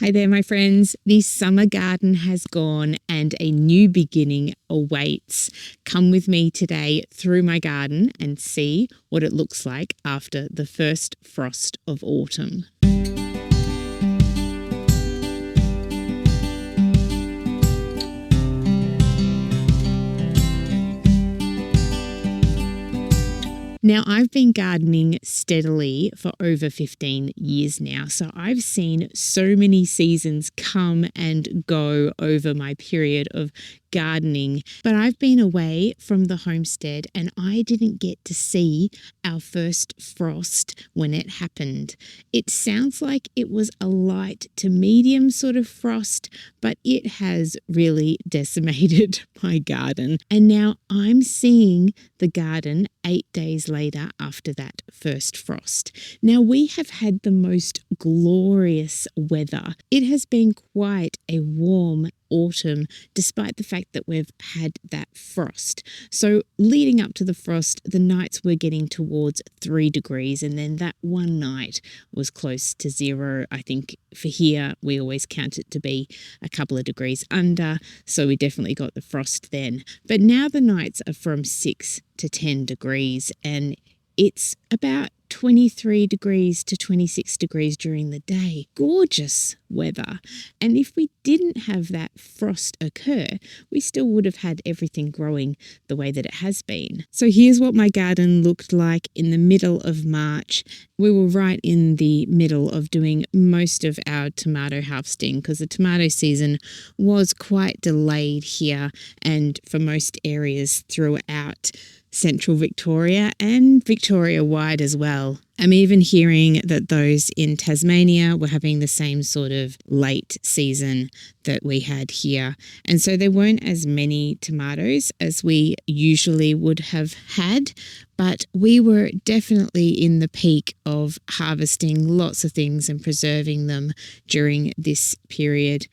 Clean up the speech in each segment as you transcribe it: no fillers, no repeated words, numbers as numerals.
Hi there, my friends. The summer garden has gone and a new beginning awaits. Come with me today through my garden and see what it looks like after the first frost of autumn. Now, I've been gardening steadily for over 15 years now, so I've seen so many seasons come and go over my period of gardening, but I've been away from the homestead and I didn't get to see our first frost when it happened. It sounds like it was a light to medium sort of frost, but it has really decimated my garden. And now I'm seeing the garden 8 days later after that first frost. Now, we have had the most glorious weather. It has been quite a warm autumn, despite the fact that we've had that frost. So leading up to the frost, the nights were getting towards 3 degrees, and then that one night was close to 0. I think for here, we always count it to be a couple of degrees under, so we definitely got the frost then. But now the nights are from 6 to 10 degrees, and it's about 23 degrees to 26 degrees during the day. Gorgeous weather. And if we didn't have that frost occur, we still would have had everything growing the way that it has been. So here's what my garden looked like in the middle of March. We were right in the middle of doing most of our tomato harvesting because the tomato season was quite delayed here and for most areas throughout Central Victoria and Victoria-wide as well. I'm even hearing that those in Tasmania were having the same sort of late season that we had here. And so there weren't as many tomatoes as we usually would have had, but we were definitely in the peak of harvesting lots of things and preserving them during this period.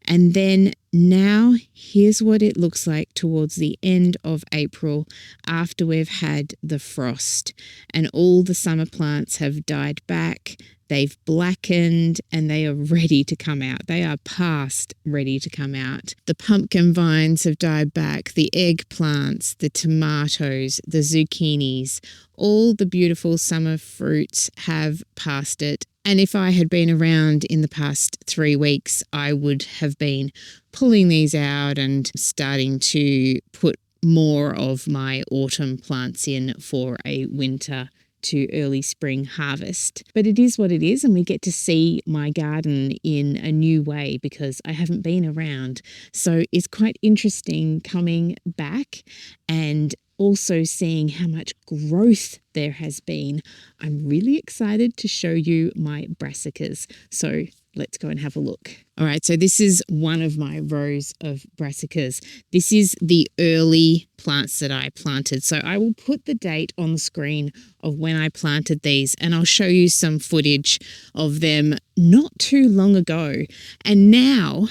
And then now here's what it looks like towards the end of April after we've had the frost and all the summer plants have died back. They've blackened and they are ready to come out. They are past ready to come out. The pumpkin vines have died back, the eggplants, the tomatoes, the zucchinis, all the beautiful summer fruits have passed it. And if I had been around in the past 3 weeks, I would have been pulling these out and starting to put more of my autumn plants in for a winter to early spring harvest. But it is what it is, and we get to see my garden in a new way because I haven't been around. So it's quite interesting coming back and also seeing how much growth there has been. I'm really excited to show you my brassicas. So let's go and have a look. All right, so this is one of my rows of brassicas. This is the early plants that I planted. So I will put the date on the screen of when I planted these and I'll show you some footage of them not too long ago. And now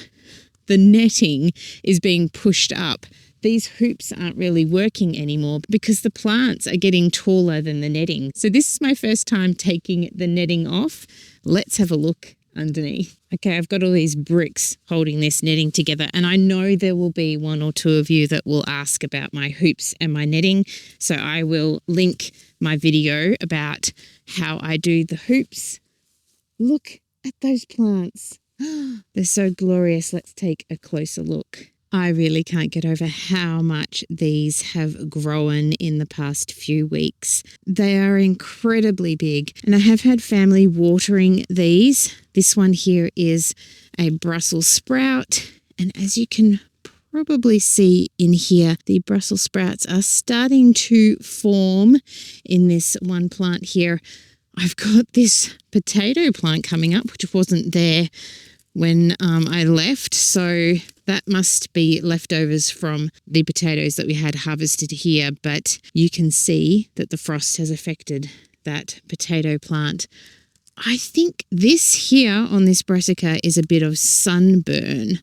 the netting is being pushed up. These hoops aren't really working anymore because the plants are getting taller than the netting. So this is my first time taking the netting off. Let's have a look underneath. Okay, I've got all these bricks holding this netting together, and I know there will be 1 or 2 of you that will ask about my hoops and my netting. So I will link my video about how I do the hoops. Look at those plants. They're so glorious. Let's take a closer look. I really can't get over how much these have grown in the past few weeks. They are incredibly big, and I have had family watering these. This one here is a Brussels sprout, and as you can probably see in here, the Brussels sprouts are starting to form in this one plant here. I've got this potato plant coming up, which wasn't there when I left, so that must be leftovers from the potatoes that we had harvested here, but you can see that the frost has affected that potato plant. I think this here on this brassica is a bit of sunburn.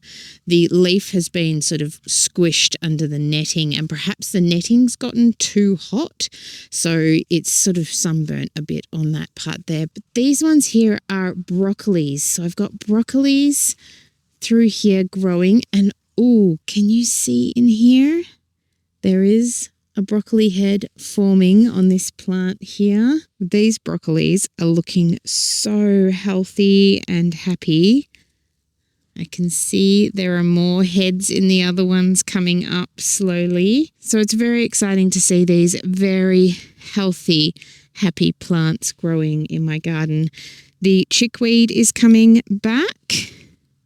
The leaf has been sort of squished under the netting, and perhaps the netting's gotten too hot, so it's sort of sunburnt a bit on that part there. But these ones here are broccolis. So I've got broccolis through here growing, and oh, can you see in here? There is a broccoli head forming on this plant here. These broccolis are looking so healthy and happy. I can see there are more heads in the other ones coming up slowly. So it's very exciting to see these very healthy, happy plants growing in my garden. The chickweed is coming back.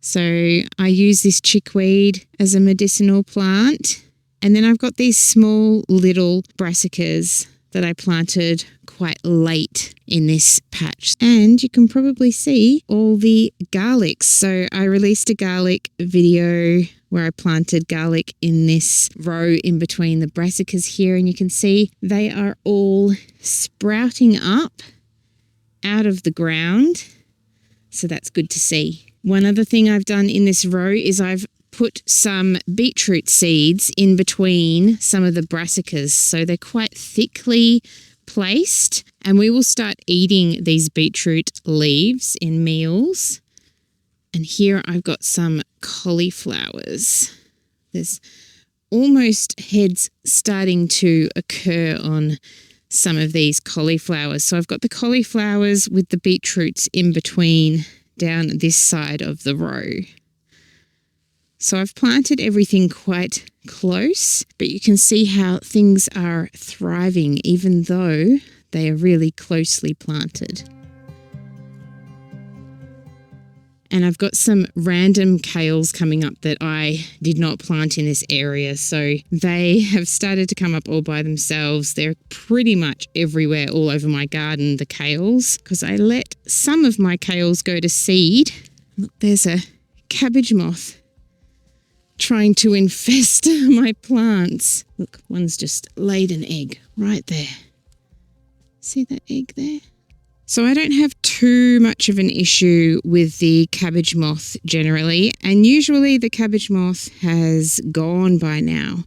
So I use this chickweed as a medicinal plant. And then I've got these small little brassicas that I planted quite late in this patch. And you can probably see all the garlics. So I released a garlic video where I planted garlic in this row in between the brassicas here. And you can see they are all sprouting up out of the ground. So that's good to see. One other thing I've done in this row is I've put some beetroot seeds in between some of the brassicas, so they're quite thickly placed, and we will start eating these beetroot leaves in meals. And here I've got some cauliflowers. There's almost heads starting to occur on some of these cauliflowers. So I've got the cauliflowers with the beetroots in between down this side of the row. So I've planted everything quite close, but you can see how things are thriving even though they are really closely planted. And I've got some random kales coming up that I did not plant in this area. So they have started to come up all by themselves. They're pretty much everywhere all over my garden, the kales, because I let some of my kales go to seed. Look, there's a cabbage moth trying to infest my plants. Look, one's just laid an egg right there. See that egg there? So I don't have too much of an issue with the cabbage moth generally, and usually the cabbage moth has gone by now,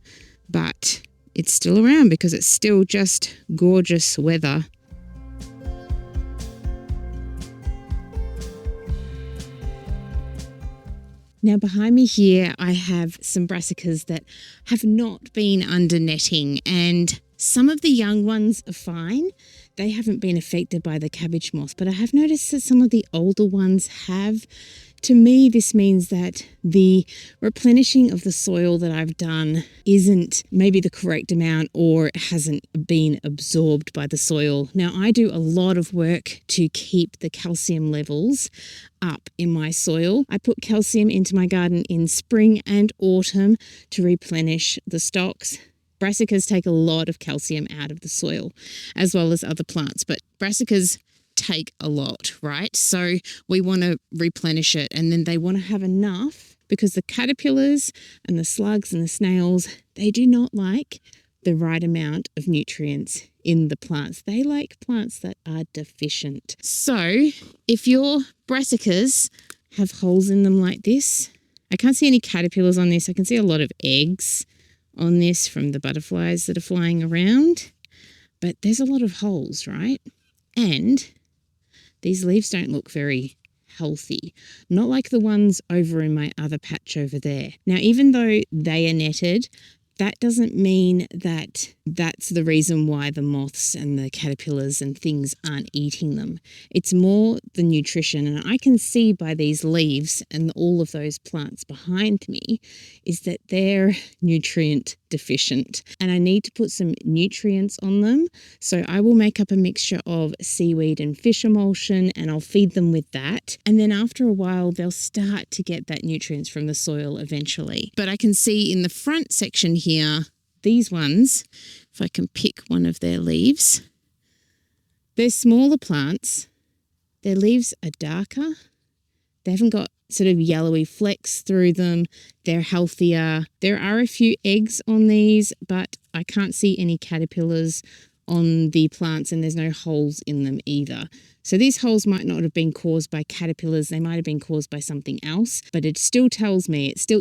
but it's still around because it's still just gorgeous weather. Now behind me here, I have some brassicas that have not been under netting, and some of the young ones are fine. They haven't been affected by the cabbage moth, but I have noticed that some of the older ones have. To me, this means that the replenishing of the soil that I've done isn't maybe the correct amount, or it hasn't been absorbed by the soil. Now, I do a lot of work to keep the calcium levels up in my soil. I put calcium into my garden in spring and autumn to replenish the stocks. Brassicas take a lot of calcium out of the soil, as well as other plants, but brassicas take a lot, right? So we want to replenish it, and then they want to have enough, because the caterpillars and the slugs and the snails, they do not like the right amount of nutrients in the plants. They like plants that are deficient. So if your brassicas have holes in them like this, I can't see any caterpillars on this. I can see a lot of eggs on this from the butterflies that are flying around, but there's a lot of holes, right? And these leaves don't look very healthy, not like the ones over in my other patch over there. Now, even though they are netted, that doesn't mean that that's the reason why the moths and the caterpillars and things aren't eating them. It's more the nutrition. And I can see by these leaves and all of those plants behind me is that they're nutrient deficient. And I need to put some nutrients on them. So I will make up a mixture of seaweed and fish emulsion, and I'll feed them with that. And then after a while, they'll start to get that nutrients from the soil eventually. But I can see in the front section here, these ones, if I can pick one of their leaves, they're smaller plants. Their leaves are darker. They haven't got sort of yellowy flecks through them. They're healthier. There are a few eggs on these, but I can't see any caterpillars on the plants, and there's no holes in them either. So these holes might not have been caused by caterpillars, they might have been caused by something else, but it still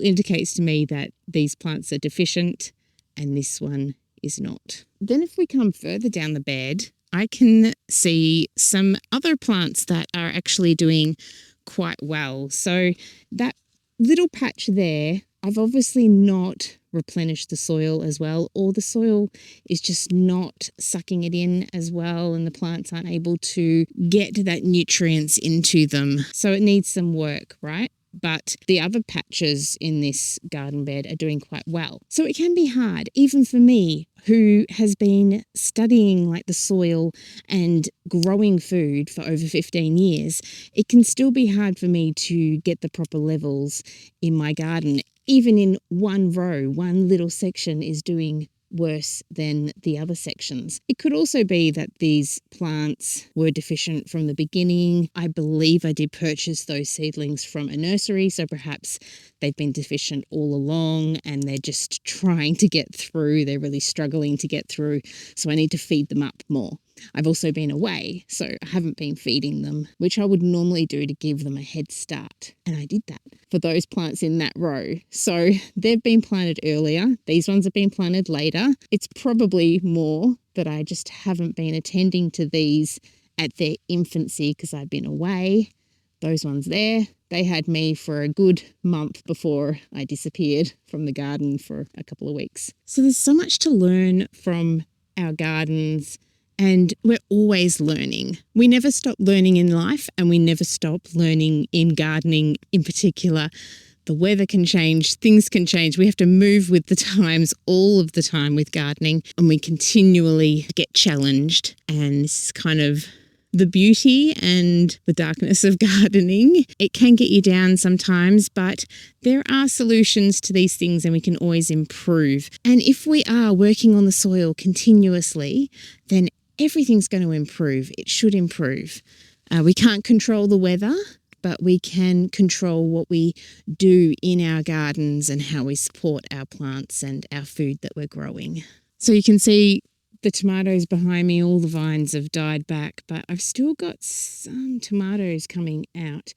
indicates to me that these plants are deficient and this one is not. Then if we come further down the bed, I can see some other plants that are actually doing quite well. So that little patch there, I've obviously not replenished the soil as well, or the soil is just not sucking it in as well and the plants aren't able to get that nutrients into them. So it needs some work, right? But the other patches in this garden bed are doing quite well. So it can be hard, even for me, who has been studying like the soil and growing food for over 15 years. It can still be hard for me to get the proper levels in my garden. Even in one row, one little section is doing worse than the other sections. It could also be that these plants were deficient from the beginning. I believe I did purchase those seedlings from a nursery, so perhaps they've been deficient all along and they're just trying to get through. They're really struggling to get through, so I need to feed them up more. I've also been away, so I haven't been feeding them, which I would normally do to give them a head start. And I did that for those plants in that row. So they've been planted earlier. These ones have been planted later. It's probably more that I just haven't been attending to these at their infancy because I've been away. Those ones there, they had me for a good month before I disappeared from the garden for a couple of weeks. So there's so much to learn from our gardens. And we're always learning. We never stop learning in life, and we never stop learning in gardening in particular. The weather can change, things can change. We have to move with the times all of the time with gardening, and we continually get challenged. And this is kind of the beauty and the darkness of gardening. It can get you down sometimes, but there are solutions to these things and we can always improve. And if we are working on the soil continuously, then everything's going to improve. It should improve. We can't control the weather, but we can control what we do in our gardens and how we support our plants and our food that we're growing. So you can see the tomatoes behind me, all the vines have died back, but I've still got some tomatoes coming out.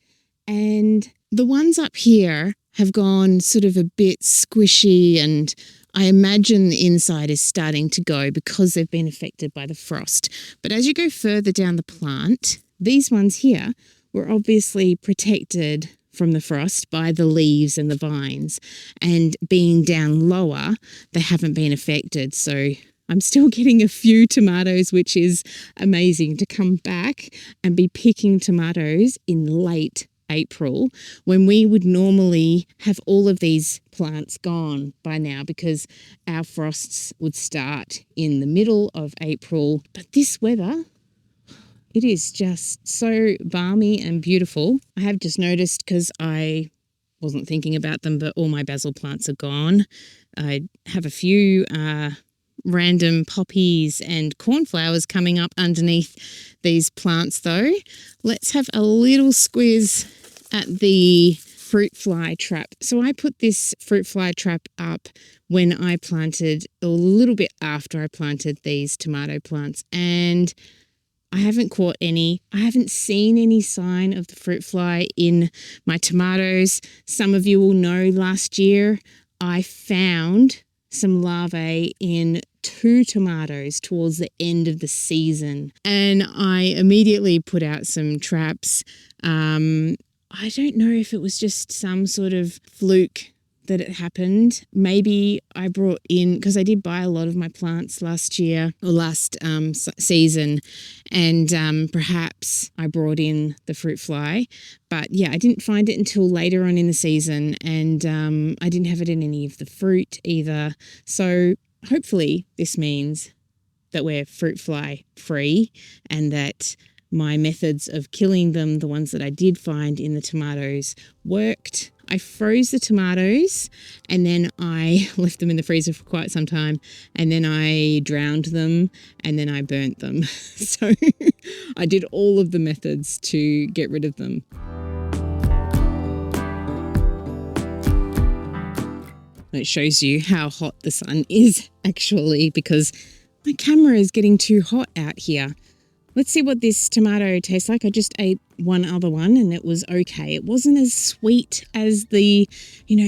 And the ones up here have gone sort of a bit squishy, and I imagine the inside is starting to go because they've been affected by the frost. But as you go further down the plant, these ones here were obviously protected from the frost by the leaves and the vines, and being down lower, they haven't been affected. So I'm still getting a few tomatoes, which is amazing to come back and be picking tomatoes in late April when we would normally have all of these plants gone by now because our frosts would start in the middle of April. But this weather, it is just so balmy and beautiful. I have just noticed, because I wasn't thinking about them, but all my basil plants are gone. I have a few random poppies and cornflowers coming up underneath these plants though. Let's have a little squiz at the fruit fly trap. So I put this fruit fly trap up when I planted, a little bit after I planted these tomato plants, and I haven't caught any. I haven't seen any sign of the fruit fly in my tomatoes. Some of you will know last year I found some larvae in 2 tomatoes towards the end of the season, and I immediately put out some traps. I don't know if it was just some sort of fluke that it happened. Maybe I brought in, because I did buy a lot of my plants last year or last season, and perhaps I brought in the fruit fly. But yeah, I didn't find it until later on in the season, and I didn't have it in any of the fruit either. So hopefully this means that we're fruit fly free and that my methods of killing them, the ones that I did find in the tomatoes, worked. I froze the tomatoes and then I left them in the freezer for quite some time, and then I drowned them and then I burnt them. So I did all of the methods to get rid of them. It shows you how hot the sun is actually, because My camera is getting too hot out here. Let's see what this tomato tastes like. I just ate one other one and it was okay. It wasn't as sweet as the,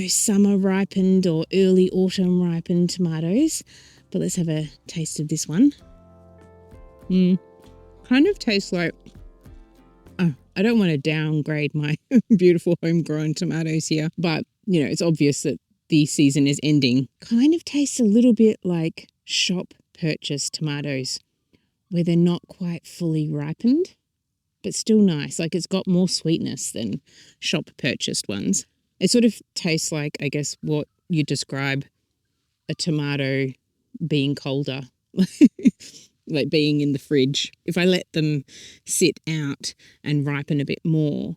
summer ripened or early autumn ripened tomatoes. But let's have a taste of this one. Kind of tastes like, I don't want to downgrade my beautiful homegrown tomatoes here, but it's obvious that the season is ending. Kind of tastes a little bit like shop purchased tomatoes, where they're not quite fully ripened, but still nice. Like it's got more sweetness than shop purchased ones. It sort of tastes like, I guess, what you describe a tomato being colder, like being in the fridge. If I let them sit out and ripen a bit more,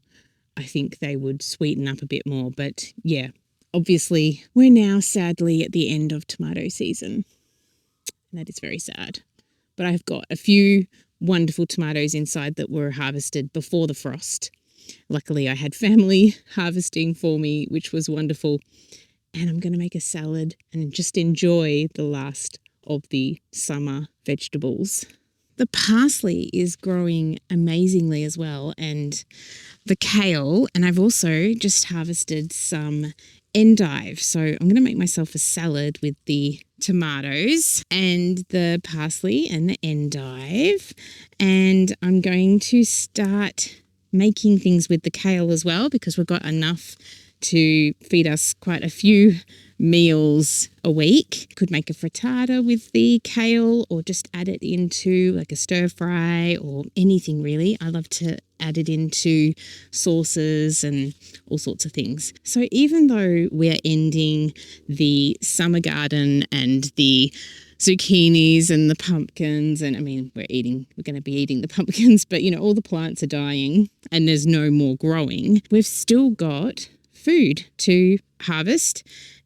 I think they would sweeten up a bit more. But yeah, obviously we're now sadly at the end of tomato season. And that is very sad. But I've got a few wonderful tomatoes inside that were harvested before the frost. Luckily, I had family harvesting for me, which was wonderful. And I'm going to make a salad and just enjoy the last of the summer vegetables. The parsley is growing amazingly as well, and the kale. And I've also just harvested some endive. So I'm going to make myself a salad with the tomatoes and the parsley and the endive. And I'm going to start making things with the kale as well, because we've got enough to feed us quite a few meals a week. Could make a frittata with the kale or just add it into like a stir fry or anything really. I love to add it into sauces and all sorts of things. So even though we're ending the summer garden and the zucchinis and the pumpkins, and I mean, we're going to be eating the pumpkins, but all the plants are dying and there's no more growing, we've still got food to harvest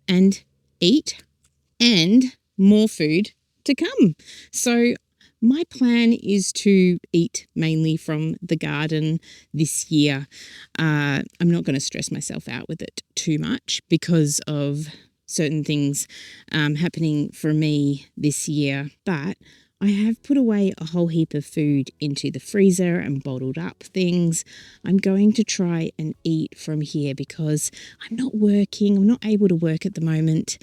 and eat and more food to come. So my plan is to eat mainly from the garden this year. I'm not going to stress myself out with it too much because of certain things happening for me this year, but I have put away a whole heap of food into the freezer and bottled up things. I'm going to try and eat from here because I'm not working. I'm not able to work at the moment.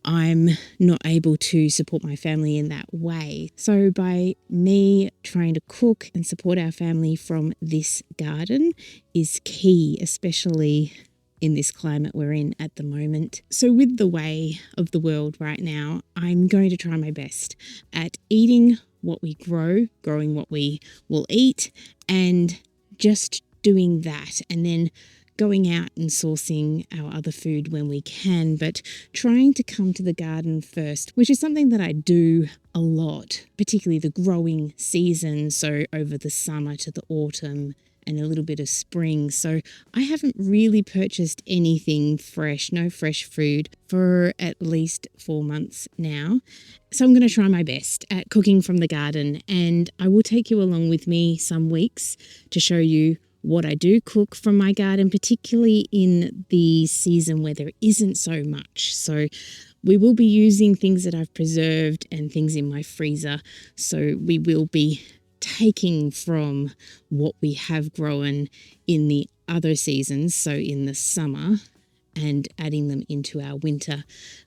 I'm not able to support my family in that way. So by me trying to cook and support our family from this garden is key, especially in this climate we're in at the moment. So with the way of the world right now, I'm going to try my best at eating what we grow, growing what we will eat, and just doing that, and then going out and sourcing our other food when we can, but trying to come to the garden first, which is something that I do a lot, particularly the growing season, so over the summer to the autumn and a little bit of spring. So I haven't really purchased anything fresh, no fresh food, for at least 4 months now. So I'm going to try my best at cooking from the garden, and I will take you along with me some weeks to show you what I do cook from my garden, particularly in the season where there isn't so much. So we will be using things that I've preserved and things in my freezer. So we will be taking from what we have grown in the other seasons, so in the summer, and adding them into our winter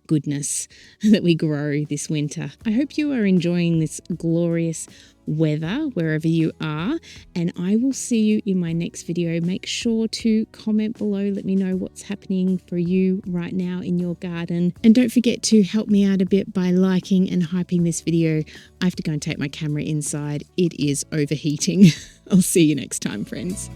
goodness that we grow this winter. I hope you are enjoying this glorious weather wherever you are, and I will see you in my next video. Make sure to comment below, let me know what's happening for you right now in your garden, and don't forget to help me out a bit by liking and hyping this video. I have to go and take my camera inside, it is overheating. I'll see you next time, friends.